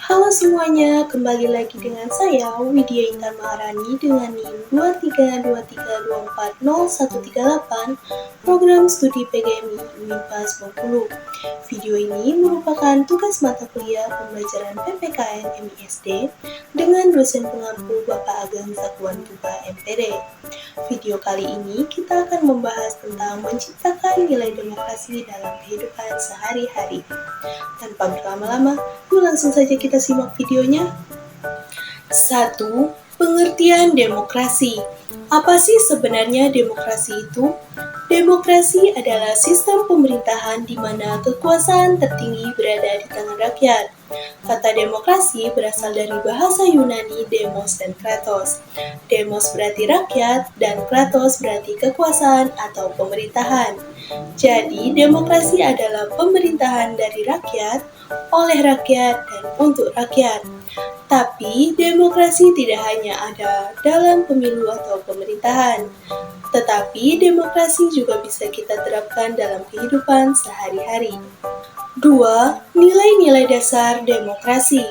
Halo semuanya, kembali lagi dengan saya Widya Intan Maharani dengan NIM 232324013 Program Studi PGMI Univas Bengkulu. Video ini merupakan tugas mata kuliah pembelajaran PPKN MISD dengan dosen pengampu Bapak Ageng Zakuan Tuba MPD. Video kali ini kita akan membahas tentang menciptakan nilai demokrasi dalam kehidupan sehari-hari. Tanpa berlama-lama, yuk langsung saja kita simak videonya. 1. Pengertian demokrasi. Apa sih sebenarnya demokrasi itu? Demokrasi adalah sistem pemerintahan di mana kekuasaan tertinggi berada di tangan rakyat. Kata demokrasi berasal dari bahasa Yunani demos dan kratos. Demos berarti rakyat dan kratos berarti kekuasaan atau pemerintahan. Jadi, demokrasi adalah pemerintahan dari rakyat, oleh rakyat, dan untuk rakyat. Tapi, demokrasi tidak hanya ada dalam pemilu atau pemerintahan, tetapi demokrasi juga bisa kita terapkan dalam kehidupan sehari-hari. 2. Nilai-nilai dasar demokrasi.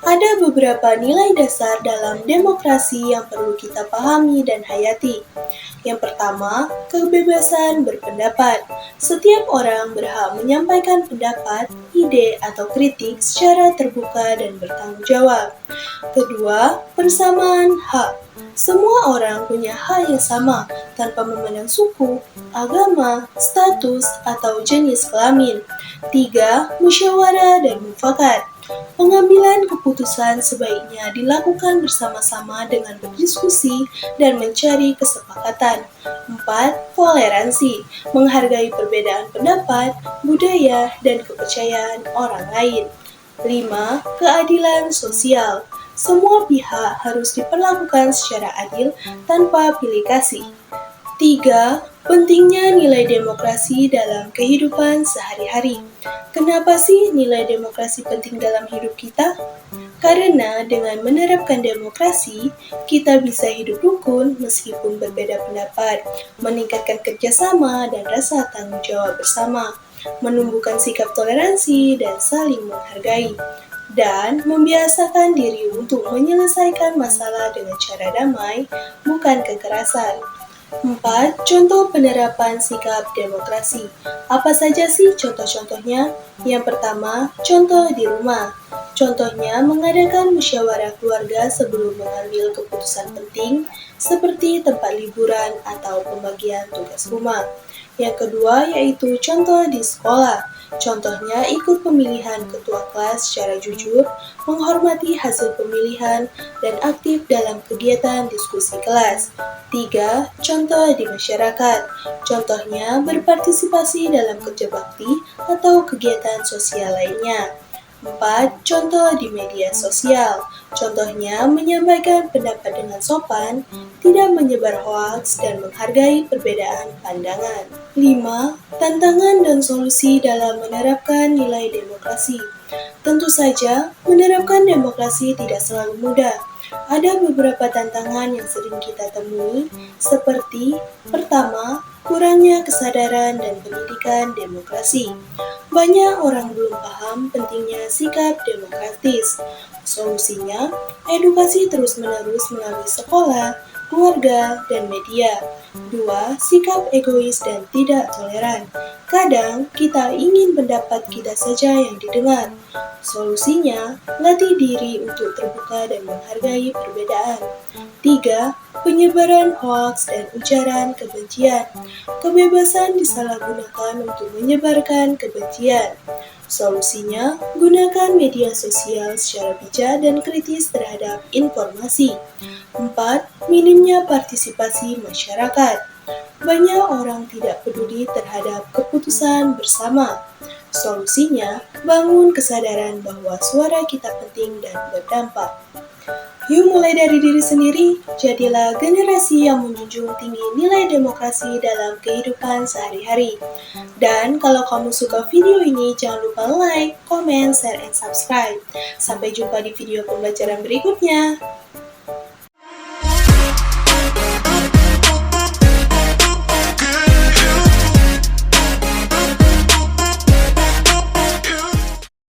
Ada beberapa nilai dasar dalam demokrasi yang perlu kita pahami dan hayati. Yang pertama, kebebasan berpendapat. Setiap orang berhak menyampaikan pendapat, ide, atau kritik secara terbuka dan bertanggung jawab. Kedua, persamaan hak. Semua orang punya hak yang sama tanpa memandang suku, agama, status, atau jenis kelamin. 3. Musyawarah dan mufakat. Pengambilan keputusan sebaiknya dilakukan bersama-sama dengan berdiskusi dan mencari kesepakatan. 4. Toleransi, menghargai perbedaan pendapat, budaya, dan kepercayaan orang lain. 5. Keadilan sosial, semua pihak harus diperlakukan secara adil tanpa pilih kasih. 3. Pentingnya nilai demokrasi dalam kehidupan sehari-hari. Kenapa sih nilai demokrasi penting dalam hidup kita? Karena dengan menerapkan demokrasi, kita bisa hidup rukun meskipun berbeda pendapat, meningkatkan kerjasama dan rasa tanggung jawab bersama, menumbuhkan sikap toleransi dan saling menghargai, dan membiasakan diri untuk menyelesaikan masalah dengan cara damai, bukan kekerasan. 4. Contoh penerapan sikap demokrasi. Apa saja sih contoh-contohnya? Yang pertama, contoh di rumah. Contohnya mengadakan musyawarah keluarga sebelum mengambil keputusan penting, seperti tempat liburan atau pembagian tugas rumah. Yang kedua yaitu contoh di sekolah. Contohnya ikut pemilihan ketua kelas secara jujur, menghormati hasil pemilihan, dan aktif dalam kegiatan diskusi kelas. 3. Contoh di masyarakat. Contohnya berpartisipasi dalam kerja bakti atau kegiatan sosial lainnya. 4. Contoh di media sosial. Contohnya menyampaikan pendapat dengan sopan, tidak menyebar hoaks, dan menghargai perbedaan pandangan. 5. Tantangan dan solusi dalam menerapkan nilai demokrasi. Tentu saja, menerapkan demokrasi tidak selalu mudah. Ada beberapa tantangan yang sering kita temui, seperti pertama, kurangnya kesadaran dan pendidikan demokrasi. Banyak orang belum paham pentingnya sikap demokratis. Solusinya, edukasi terus-menerus melalui sekolah, keluarga, dan media. 2. Sikap egois dan tidak toleran. Kadang, kita ingin pendapat kita saja yang didengar. Solusinya, latih diri untuk terbuka dan menghargai perbedaan. 3. Penyebaran hoaks dan ujaran kebencian. Kebebasan disalahgunakan untuk menyebarkan kebencian. Solusinya, gunakan media sosial secara bijak dan kritis terhadap informasi. 4. Minimnya partisipasi masyarakat. Banyak orang tidak peduli terhadap keputusan bersama. Solusinya, bangun kesadaran bahwa suara kita penting dan berdampak. Yuk mulai dari diri sendiri, jadilah generasi yang menjunjung tinggi nilai demokrasi dalam kehidupan sehari-hari. Dan kalau kamu suka video ini, jangan lupa like, comment, share, and subscribe. Sampai jumpa di video pembelajaran berikutnya.